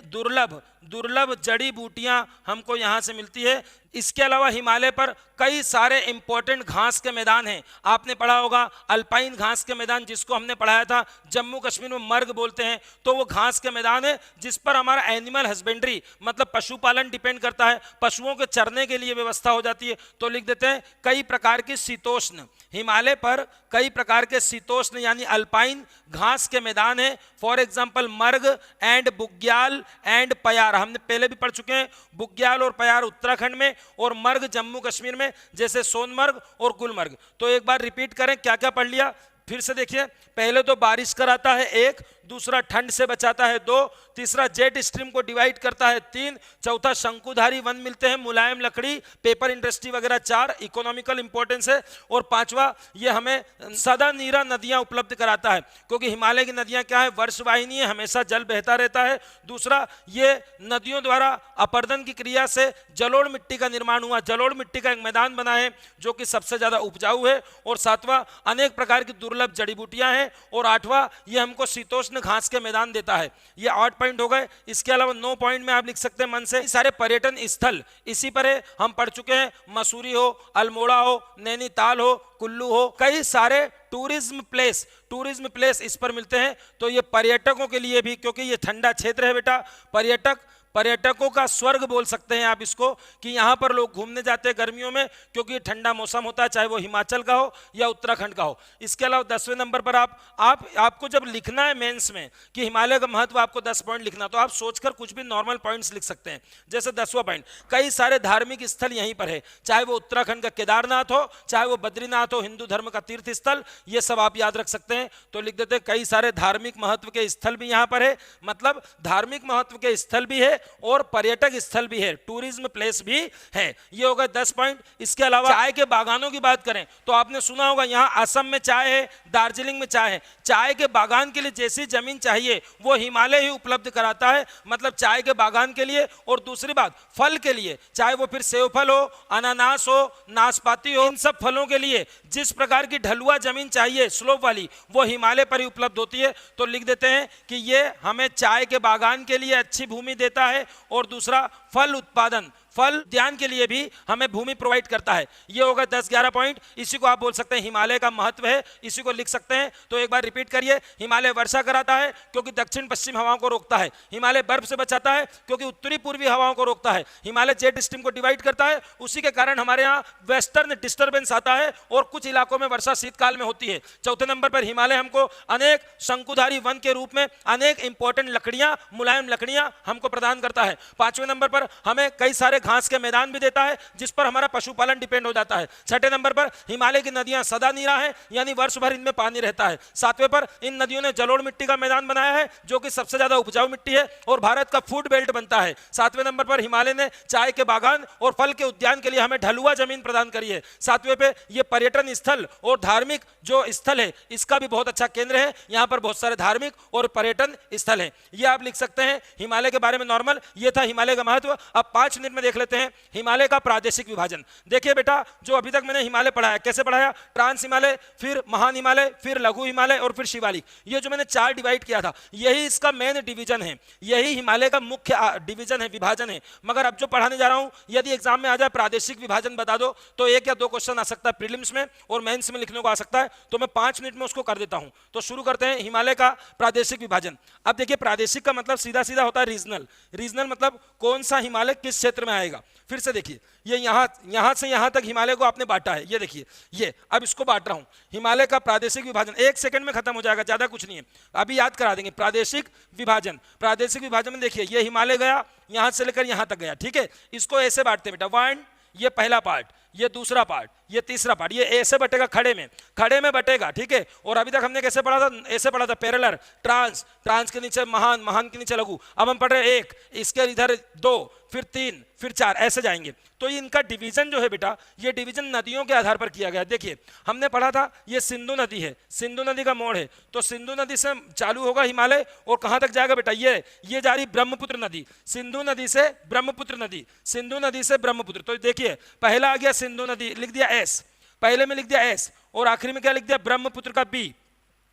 दुर्लभ जड़ी बूटियां हमको यहां से मिलती है। इसके अलावा हिमालय पर कई सारे इंपॉर्टेंट घास के मैदान हैं। आपने पढ़ा होगा अल्पाइन घास के मैदान, जिसको हमने पढ़ाया था जम्मू कश्मीर में मर्ग बोलते हैं। तो वो घास के मैदान है जिस पर हमारा एनिमल हस्बेंड्री मतलब पशुपालन डिपेंड करता है, पशुओं के चरने के लिए व्यवस्था हो जाती है। तो लिख देते हैं कई प्रकार की शीतोष्ण, हिमालय पर कई प्रकार के शीतोष्ण यानी अल्पाइन घास के मैदान है। For example marg and bugyal and payar, हमने पहले भी पढ़ चुके हैं। बुग्याल और पयार उत्तराखंड में और मर्ग जम्मू कश्मीर में, जैसे सोनमर्ग और गुलमर्ग। तो एक बार रिपीट करें क्या क्या पढ़ लिया, फिर से देखिए। पहले तो बारिश कराता है 1, दूसरा ठंड से बचाता है 2, तीसरा जेट स्ट्रीम को डिवाइड करता है 3, चौथा शंकुधारी वन मिलते हैं, मुलायम लकड़ी, पेपर इंडस्ट्री वगैरह 4, इकोनॉमिकल इंपॉर्टेंस है। और 5वां ये हमें सदा नीरा नदियां उपलब्ध कराता है क्योंकि हिमालय की नदियां क्या है, वर्षवाहिनी है, हमेशा जल बहता रहता है। दूसरा ये नदियों द्वारा अपर्दन की क्रिया से जलोढ़ मिट्टी का निर्माण हुआ, जलोढ़ मिट्टी का एक मैदान बना है जो कि सबसे ज्यादा उपजाऊ है। और 7वां अनेक प्रकार की दुर्लभ जड़ी बूटियां हैं। और 8वां ये हमको शीतोष्ण घास के मैदान देता है। ये 8 पॉइंट हो गए। इसके अलावा 9 पॉइंट में आप लिख सकते हैं मन से सारे पर्यटन स्थल इसी पर है, हम पढ़ चुके हैं। मसूरी हो, अल्मोड़ा हो, नैनीताल हो, कुल्लू हो, कई सारे टूरिज्म प्लेस इस पर मिलते हैं। तो ये पर्यटकों के लिए भी, क्योंकि ये ठंडा क्षेत्र है बेटा, पर्यटकों का स्वर्ग बोल सकते हैं आप इसको, कि यहाँ पर लोग घूमने जाते हैं गर्मियों में क्योंकि ठंडा मौसम होता है, चाहे वो हिमाचल का हो या उत्तराखंड का हो। इसके अलावा 10वें नंबर पर आपको जब लिखना है मेंस में कि हिमालय का महत्व, आपको 10 पॉइंट लिखना, तो आप सोचकर कुछ भी नॉर्मल पॉइंट्स लिख सकते हैं। जैसे 10वां पॉइंट, कई सारे धार्मिक स्थल यहीं पर है, चाहे वो उत्तराखंड का केदारनाथ हो, चाहे वो बद्रीनाथ हो, हिंदू धर्म का तीर्थ स्थल, ये सब आप याद रख सकते हैं। तो लिख देते हैं कई सारे धार्मिक महत्व के स्थल भी यहाँ पर है, मतलब धार्मिक महत्व के स्थल भी है और पर्यटक स्थल भी है, टूरिज्म प्लेस भी है। ये होगा 10 पॉइंट। इसके अलावा चाय के बागानों की बात करें तो आपने सुना होगा यहाँ असम में चाय है, दार्जिलिंग में चाय है। चाय के बागान के लिए जैसी जमीन चाहिए वो हिमालय ही उपलब्ध कराता है, मतलब चाय के बागान के लिए। और दूसरी बात फल के लिए, चाहे वो फिर सेब फल हो, अनानास हो, नाशपाती हो, इन सब फलों के लिए जिस प्रकार की ढलुआ जमीन चाहिए स्लोप वाली, वो हिमालय पर ही उपलब्ध होती है। तो लिख देते हैं कि ये हमें चाय के बागान के लिए अच्छी भूमि देता है। और दूसरा फल उद्यान के लिए भी हमें भूमि प्रोवाइड करता है। ये होगा 10-11 पॉइंट। इसी को आप बोल सकते हैं हिमालय का महत्व है, इसी को लिख सकते हैं। तो एक बार रिपीट करिए, हिमालय वर्षा कराता है क्योंकि दक्षिण पश्चिम हवाओं को रोकता है, हिमालय बर्फ से बचाता है क्योंकि उत्तरी पूर्वी हवाओं को रोकता है, हिमालय जेट स्ट्रीम को डिवाइड करता है, उसी के कारण हमारे यहाँ वेस्टर्न डिस्टर्बेंस आता है और कुछ इलाकों में वर्षा शीतकाल में होती है। चौथे नंबर पर हिमालय हमको अनेक शंकुधारी वन के रूप में अनेक इंपॉर्टेंट लकड़ियां, मुलायम लकड़ियां हमको प्रदान करता है। पांचवें नंबर पर हमें कई सारे घास के मैदान भी देता है जिस पर हमारा पशुपालन डिपेंड हो जाता है। छठे नंबर पर हिमालय की नदियां सदा नीरा है, यानी वर्ष भर इनमें पानी रहता है। सातवें पर इन नदियों ने जलोढ़ मिट्टी का मैदान बनाया है जो कि सबसे ज्यादा उपजाऊ मिट्टी है और भारत का फूड बेल्ट बनता है। सातवें नंबर पर हिमालय ने चाय के बागान और फल के उद्यान के लिए हमें ढलुआ जमीन प्रदान करी है। सातवें पे ये पर्यटन स्थल और धार्मिक जो स्थल है इसका भी बहुत अच्छा केंद्र है, यहाँ पर बहुत सारे धार्मिक और पर्यटन स्थल हैं। ये आप लिख सकते हैं हिमालय के बारे में नॉर्मल। ये था हिमालय का महत्व। अब 5 मिनट में देख लेते हैं हिमालय का प्रादेशिक विभाजन। देखिए बेटा, जो अभी तक मैंने हिमालय पढ़ाया, कैसे पढ़ाया? ट्रांस हिमालय, फिर महान हिमालय, फिर लघु हिमालय और फिर शिवालिक। ये जो मैंने 4 डिवाइड किया था, यही इसका मेन डिवीजन है, यही हिमालय का मुख्य डिवीजन है, विभाजन है। मगर अब जो पढ़ाने जा रहा हूं, यदि एग्जाम में आ जाए प्रादेशिक विभाजन बता दो तो 1 या 2 क्वेश्चन आ सकता है प्रीलिम्स में और मेंस में लिखने को आ सकता है। तो मैं 5 मिनट में उसको कर देता हूं। तो शुरू करते हैं हिमालय का प्रादेशिक विभाजन। अब देखिए, प्रादेशिक का मतलब सीधा सीधा होता है रीजनल। रीजनल मतलब कौन सा हिमालय किस क्षेत्र में आएगा। फिर से देखिए, ये यहां से यहां तक हिमालय को आपने बांटा है। ये देखिए, ये अब इसको बांट रहा हूं। हिमालय का प्रादेशिक विभाजन 1 सेकंड में खत्म हो जाएगा, ज्यादा कुछ नहीं है, अभी याद करा देंगे। प्रादेशिक विभाजन, प्रादेशिक विभाजन में देखिए, ये हिमालय गया, यहां से लेकर यहां तक गया, ठीक है। इसको ऐसे बांटते बेटा, 1 ये पहला पार्ट, ये दूसरा पार्ट, ये तीसरा पार्ट, ये ऐसे बटेगा खड़े में बटेगा, ठीक है। और अभी तक हमने कैसे पढ़ा था? ऐसे पढ़ा था, पैरेलल, ट्रांस, ट्रांस के नीचे महान, महान के नीचे लघु। अब हम पढ़ रहे 1, इसके इधर 2, फिर 3, फिर 4, ऐसे जाएंगे। तो इनका डिवीजन जो है बेटा, ये डिवीजन नदियों के आधार पर किया गया। देखिए, हमने पढ़ा था ये सिंधु नदी है, सिंधु नदी का मोड़ है, तो सिंधु नदी से चालू होगा हिमालय और कहां तक जाएगा बेटा? ये जा रही ब्रह्मपुत्र नदी, सिंधु नदी से ब्रह्मपुत्र नदी, सिंधु नदी से ब्रह्मपुत्र। तो देखिए, पहला आ गया सिंधु नदी, लिख दिया एस, पहले में लिख दिया एस, और आखिरी में क्या लिख दिया? ब्रह्मपुत्र का बी।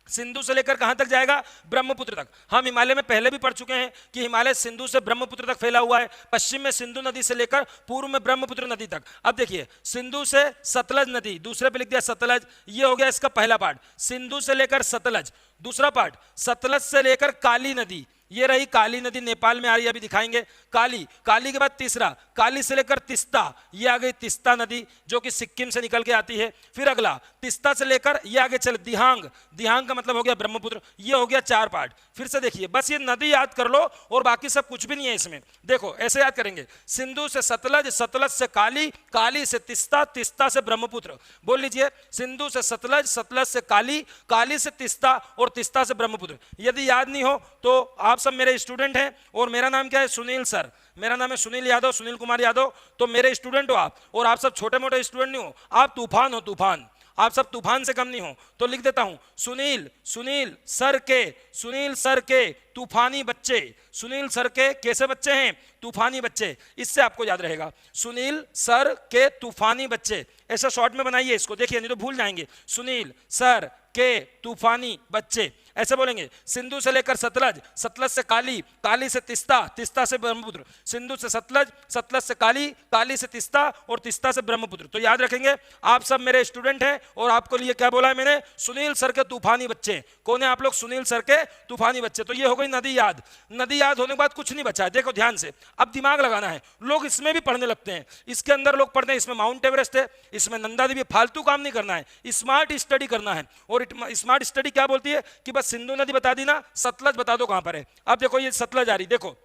सिंधु से लेकर कहां तक जाएगा? ब्रह्मपुत्र तक। हम हिमालय में पहले भी पढ़ चुके हैं कि हिमालय सिंधु से ब्रह्मपुत्र तक फैला हुआ है, पश्चिम में सिंधु नदी से लेकर पूर्व में ब्रह्मपुत्र नदी तक। अब देखिए, सिंधु से सतलज नदी, दूसरे पे लिख दिया सतलज, ये हो गया इसका पहला पार्ट। सिंधु से लेकर सतलज, दूसरा पार्ट, सतलज से लेकर काली नदी, ये रही काली नदी, नेपाल में आ रही है, अभी दिखाएंगे। काली, काली के बाद तीसरा, काली से लेकर तिस्ता, ये आ गई तिस्ता नदी जो कि सिक्किम से निकल के आती है। फिर अगला, तिस्ता से लेकर ये आगे चले दिहांग, दिहांग का मतलब हो गया ब्रह्मपुत्र। ये हो गया 4 पार्ट। फिर से देखिए, बस ये नदी याद कर लो और बाकी सब कुछ भी नहीं है इसमें। देखो ऐसे याद करेंगे, सिंधु से सतलज, सतलज से काली, काली से तिस्ता, तिस्ता से ब्रह्मपुत्र। बोल लीजिए, सिंधु से सतलज, सतलज से काली, काली से तिस्ता और तिस्ता से ब्रह्मपुत्र। यदि याद नहीं हो तो आप सब मेरे स्टूडेंट हैं और मेरा नाम क्या है? सुनील सर। मेरा नाम है सुनील यादव, सुनील कुमार यादव। तो मेरे स्टूडेंट हो आप, और आप सब छोटे मोटे स्टूडेंट नहीं हो, आप तूफान हो, तूफान। आप सब तूफान से कम नहीं हो। तो लिख देता हूं, सुनील, सुनील सर के, सुनील सर के तूफानी बच्चे। सुनील सर के कैसे बच्चे हैं? तूफानी बच्चे। इससे आपको याद रहेगा, सुनील सर के तूफानी बच्चे। ऐसा शॉर्ट में बनाइए इसको, देखिए नहीं तो भूल जाएंगे। सुनील सर के तूफानी बच्चे, ऐसे बोलेंगे। सिंधु से लेकर सतलज, सतलज से काली, काली से तिस्ता, तिस्ता से ब्रह्मपुत्र। सिंधु से सतलज, सतलज से काली, काली से तिस्ता और तिस्ता से ब्रह्मपुत्र। तो याद रखेंगे, आप सब मेरे स्टूडेंट हैं और आपको लिए क्या बोला है मैंने? सुनील सर के तूफानी बच्चे। कौन है आप लोग? सुनील सर के तूफानी बच्चे। तो ये हो गई नदी याद। नदी याद होने के बाद कुछ नहीं बचा है, देखो ध्यान से, अब दिमाग लगाना है। लोग इसमें भी पढ़ने लगते हैं, इसके अंदर लोग पढ़ते हैं, इसमें माउंट एवरेस्ट है, इसमें नंदा देवी। फालतू काम नहीं करना है, स्मार्ट स्टडी करना है। और स्मार्ट स्टडी क्या बोलती है कि बस सिंधु नदी बता दी ना, सतलज बता दो कहां पर है। अब देखो ये सतलज आ रही, देखो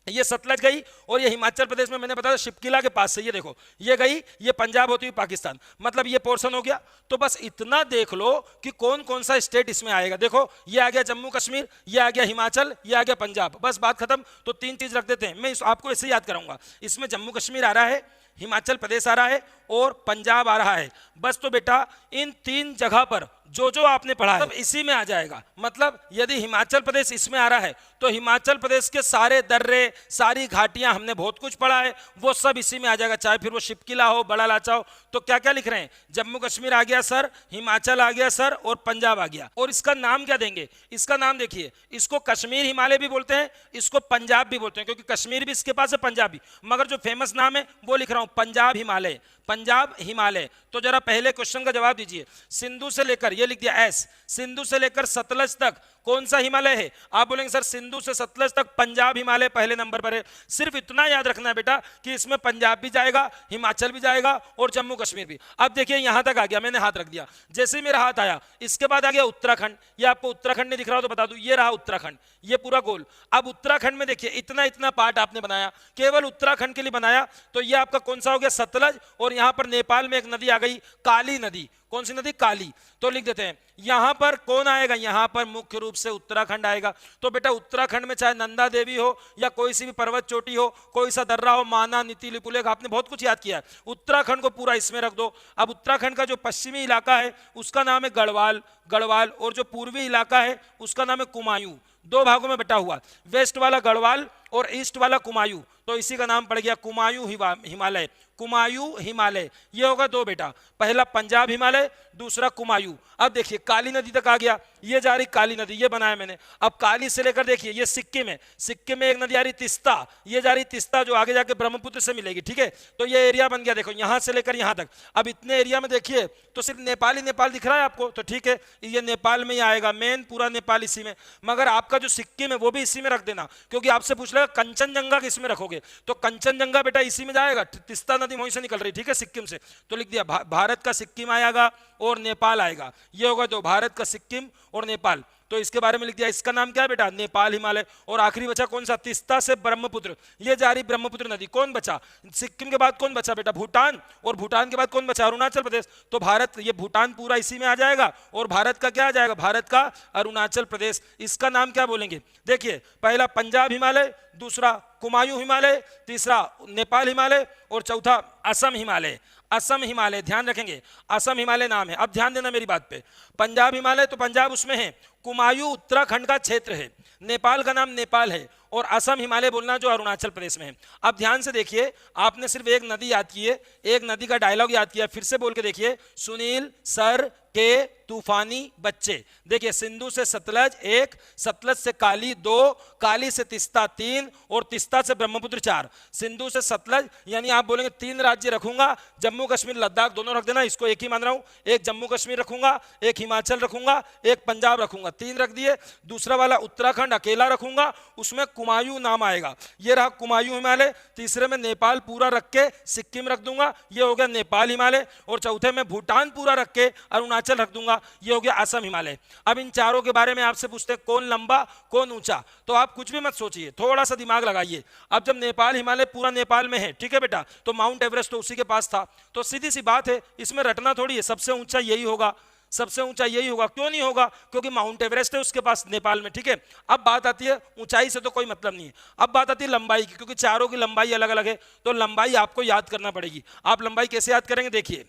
ये सतलज गई और ये हिमाचल प्रदेश में मैंने बताया शिपकिला के पास से, ये देखो ये गई, ये पंजाब होती हुई पाकिस्तान, मतलब ये पोर्शन हो गया। तो बस इतना देख लो कि कौन कौन सा स्टेट इसमें आएगा। देखो ये आ गया जम्मू कश्मीर, ये आ गया हिमाचल, ये आ गया पंजाब, बस बात खत्म। तो 3 चीज रख देते हैं, मैं आपको ऐसे याद कराऊंगा। इसमें जम्मू कश्मीर आ रहा है, हिमाचल प्रदेश आ रहा है और पंजाब आ रहा है। बस तो बेटा इन 3 जगह पर जो जो आपने पढ़ा है सब इसी में आ जाएगा। मतलब यदि हिमाचल प्रदेश इसमें आ रहा है तो हिमाचल प्रदेश के सारे दर्रे, सारी घाटियां, हमने बहुत कुछ पढ़ा है, वो सब इसी में आ जाएगा, चाहे फिर वो शिपकिला हो, बड़ा लाचा हो। तो क्या क्या लिख रहे हैं, जम्मू कश्मीर आ गया सर, हिमाचल आ गया सर, और पंजाब आ गया। और इसका नाम क्या देंगे, इसका नाम देखिए, इसको कश्मीर हिमालय भी बोलते हैं, इसको पंजाब भी बोलते हैं, क्योंकि कश्मीर भी इसके पास है, पंजाब भी, मगर जो फेमस नाम है वो लिख रहा हूं, पंजाब हिमालय, पंजाब हिमालय। तो जरा पहले क्वेश्चन का जवाब दीजिए, सिंधु से लेकर, ये लिख दिया एस, सिंधु से लेकर सतलज तक कौन सा हिमालय है? आप बोलेंगे सर सिंधु से सतलज तक पंजाब हिमालय पहले नंबर पर है। सिर्फ इतना याद रखना है बेटा कि इसमें पंजाब भी जाएगा, हिमाचल भी जाएगा और जम्मू कश्मीर भी। अब देखिए यहां तक आ गया, मैंने हाथ रख दिया, जैसे ही मेरा हाथ आया इसके बाद आ गया उत्तराखंड। ये आपको उत्तराखंड नहीं दिख रहा हो तो बता दूं, ये रहा उत्तराखंड, ये पूरा गोल। अब उत्तराखंड में देखिए इतना इतना पार्ट आपने बनाया, केवल उत्तराखंड के लिए बनाया, तो ये आपका कौन सा हो गया, सतलज। और यहां पर नेपाल में एक नदी आ गई, काली नदी। कौन सी नदी, काली। तो लिख देते हैं यहां पर कौन आएगा, यहां पर मुख्य रूप से उत्तराखंड आएगा। तो बेटा उत्तराखंड में चाहे नंदा देवी हो या कोई सी भी पर्वत चोटी हो, कोई सा दर्रा हो, माना, नीति, लिपुलेख, आपने बहुत कुछ याद किया है। उत्तराखंड को पूरा इसमें रख दो। अब उत्तराखंड का जो पश्चिमी इलाका है उसका नाम है गढ़वाल, गढ़वाल, और जो पूर्वी इलाका है उसका नाम है कुमायूं। दो भागों में बटा हुआ, वेस्ट वाला गढ़वाल और ईस्ट वाला कुमायूं, तो इसी का नाम पड़ गया कुमायूं हिमालय, कुमायूं हिमालय। ये होगा दो बेटा, पहला पंजाब हिमालय, दूसरा कुमायूं। अब देखिए काली नदी तक आ गया, ये जा रही काली नदी, ये बनाया मैंने। अब काली से लेकर देखिए ये सिक्किम है, सिक्किम में एक नदी आ रही तिस्ता, ये जा रही तिस्ता, जो आगे जाके ब्रह्मपुत्र से मिलेगी, ठीक है। तो ये एरिया बन गया, देखो यहां से लेकर यहां तक। अब इतने एरिया में देखिए तो सिर्फ नेपाल ही नेपाल दिख रहा है आपको, तो ठीक है ये नेपाल में ही आएगा, मेन पूरा नेपाल इसी में। मगर आपका जो सिक्किम है वो भी इसी में रख देना, क्योंकि आपसे पूछ लेगा कंचनजंगा किस में रखोगे, तो कंचनजंगा बेटा इसी में जाएगा, तिस्ता नदी वहीं से निकल रही, ठीक है, सिक्किम से। तो लिख दिया भारत का सिक्किम आएगा और नेपाल आएगा, ये होगा दो, भारत का सिक्किम और नेपाल। तो इसके बारे में लिख दिया, इसका नाम क्या है बेटा, नेपाल हिमालय। और आखिरी बचा कौन सा, तिस्ता से ब्रह्मपुत्र, ये जा रही ब्रह्मपुत्र नदी। कौन बचा, सिक्किम के बाद कौन बचा बेटा, भूटान, और भूटान के बाद कौन बचा, अरुणाचल प्रदेश। तो भारत, ये भूटान पूरा इसी में आ जाएगा, और भारत का क्या आ जाएगा, भारत का अरुणाचल प्रदेश। इसका नाम क्या बोलेंगे, देखिए पहला पंजाब हिमालय, दूसरा कुमायूं हिमालय, तीसरा नेपाल हिमालय, और चौथा असम हिमालय। असम हिमालय ध्यान रखेंगे, असम हिमालय नाम है। अब ध्यान देना मेरी बात पे, पंजाब हिमालय तो पंजाब उसमें है, कुमायूं उत्तराखंड का क्षेत्र है, नेपाल का नाम नेपाल है, और असम हिमालय बोलना जो अरुणाचल प्रदेश में है। अब ध्यान से देखिए, आपने सिर्फ एक नदी याद की है, एक नदी का डायलॉग याद किया, फिर से बोल के देखिए, सुनील सर के तूफानी बच्चे। देखिए सिंधु से सतलज एक, सतलज से काली दो, काली से तिस्ता तीन, और तिस्ता से ब्रह्मपुत्र चार। सिंधु से सतलज यानी आप बोलेंगे तीन राज्य रखूंगा, जम्मू कश्मीर लद्दाख दोनों रख देना, इसको एक ही मान रहा हूं, एक जम्मू कश्मीर रखूंगा, एक हिमाचल रखूंगा, एक पंजाब रखूंगा, तीन रख दिए। दूसरा वाला उत्तराखंड अकेला रखूंगा, उसमें कुमायूं नाम आएगा, ये रहा कुमायूं हिमालय। तीसरे में नेपाल पूरा रख के सिक्किम रख दूंगा, ये हो गया नेपाल हिमालय। और चौथे में भूटान पूरा रख के अरुणाचल रख दूंगा, ये हो गया असम हिमालय। अब इन चारों के बारे में आपसे पूछते हैं कौन लंबा कौन ऊंचा, तो आप कुछ भी मत सोचिए, थोड़ा सा दिमाग लगाइए। अब जब नेपाल हिमालय पूरा नेपाल में है, ठीक है बेटा, तो माउंट एवरेस्ट तो उसी के पास था, तो सीधी सी बात है, इसमें रटना थोड़ी है, सबसे ऊंचा यही होगा, सबसे ऊंचा यही होगा। क्यों नहीं होगा, क्योंकि माउंट एवरेस्ट है उसके पास नेपाल में, ठीक है। अब बात आती है ऊंचाई से तो कोई मतलब नहीं है, अब बात आती है लंबाई की, क्योंकि चारों की लंबाई अलग अलग है, तो लंबाई आपको याद करना पड़ेगी। आप लंबाई कैसे याद करेंगे, देखिए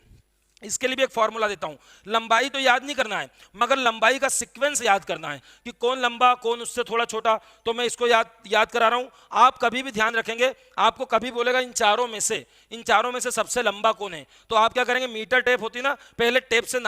इसके लिए भी एक फॉर्मूला देता हूं। लंबाई तो याद नहीं करना है, मगर लंबाई का सीक्वेंस याद करना है कि कौन लंबा कौन उससे थोड़ा छोटा, तो मैं इसको याद करा रहा हूं। आप कभी भी ध्यान रखेंगे, आपको कभी बोलेगा इन चारों में से सबसे लंबा कौन है, तो आप क्या करेंगे, मीटर टेप होती ना, पहले टेप से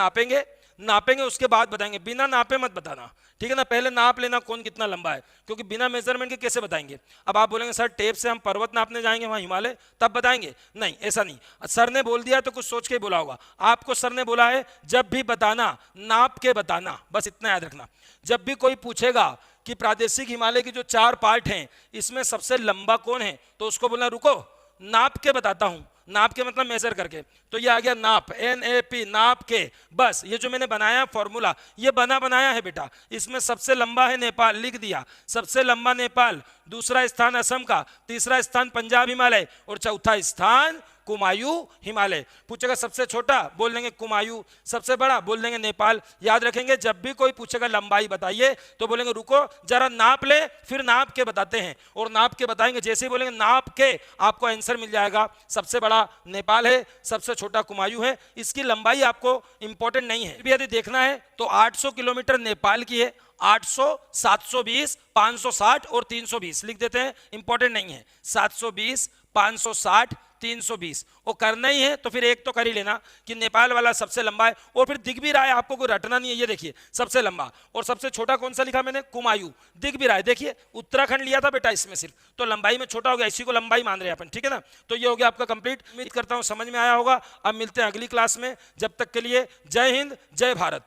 नापेंगे उसके बाद बताएंगे, बिना नापे मत बताना, ठीक है ना, पहले नाप लेना कौन कितना लंबा है, क्योंकि बिना मेजरमेंट के कैसे बताएंगे। अब आप बोलेंगे सर टेप से हम पर्वत नापने जाएंगे वहां हिमालय तब बताएंगे, नहीं ऐसा नहीं, सर ने बोल दिया तो कुछ सोच के बोला होगा। आपको सर ने बोला है जब भी बताना नाप के बताना, बस इतना याद रखना। जब भी कोई पूछेगा कि प्रादेशिक हिमालय की जो 4 पार्ट हैं इसमें सबसे लंबा कौन है, तो उसको बोलना रुको नाप के बताता हूं, नाप के मतलब मेजर करके। तो ये आ गया नाप, NAP, नाप के। बस ये जो मैंने बनाया फॉर्मूला, ये बनाया है बेटा, इसमें सबसे लंबा है नेपाल, लिख दिया, सबसे लंबा नेपाल, दूसरा स्थान असम का, तीसरा स्थान पंजाब हिमालय, और चौथा स्थान कुमायूं हिमालय। पूछेगा सबसे छोटा, बोल देंगे कुमायूं, सबसे बड़ा बोल देंगे नेपाल। याद रखेंगे जब भी कोई पूछेगा लंबाई बताइए तो बोलेंगे रुको जरा नाप ले, फिर नाप के बताते हैं, और नाप के बताएंगे, जैसे ही बोलेंगे नाप के आपको आंसर मिल जाएगा। सबसे बड़ा नेपाल है, सबसे छोटा कुमायूं है। इसकी लंबाई आपको इंपॉर्टेंट नहीं है, भी यदि देखना है तो 800 किलोमीटर नेपाल की है, 800, 720, 560 और 320 लिख देते हैं, इंपॉर्टेंट नहीं है। 720, 560, 320 वो करना ही है तो फिर एक तो कर ही लेना कि नेपाल वाला सबसे लंबा है, और फिर दिख भी रहा है, आपको कोई रटना नहीं है। ये देखिए सबसे लंबा और सबसे छोटा कौन सा लिखा मैंने, कुमायूं, दिख भी रहा है। देखिए उत्तराखंड लिया था बेटा इसमें सिर्फ, तो लंबाई में छोटा हो गया, इसी को लंबाई मान रहे हैं अपन, ठीक है ना। तो ये हो गया आपका कंप्लीट। उम्मीद करता हूं समझ में आया होगा। अब मिलते हैं अगली क्लास में, जब तक के लिए जय हिंद, जय भारत।